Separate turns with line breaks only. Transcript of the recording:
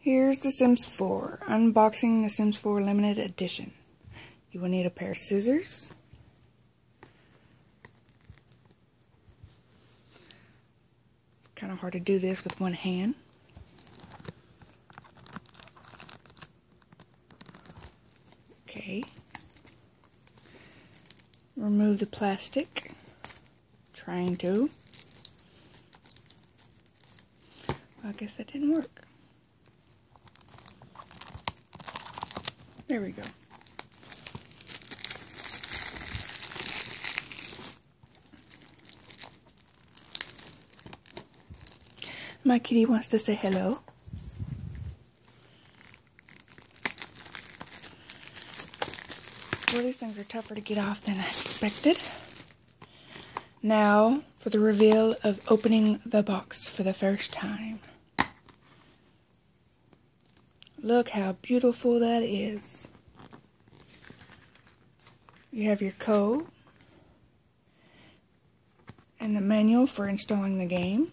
Here's The Sims 4, unboxing The Sims 4 limited edition. You will need a pair of scissors, kind of hard to do this with one hand. Okay. Remove the plastic. Trying to. Well, I guess that didn't work. There we go. My kitty wants to say hello. Well, these things are tougher to get off than I expected. Now for the reveal of opening the box for the first time. Look how beautiful that is. You have your code and the manual for installing the game.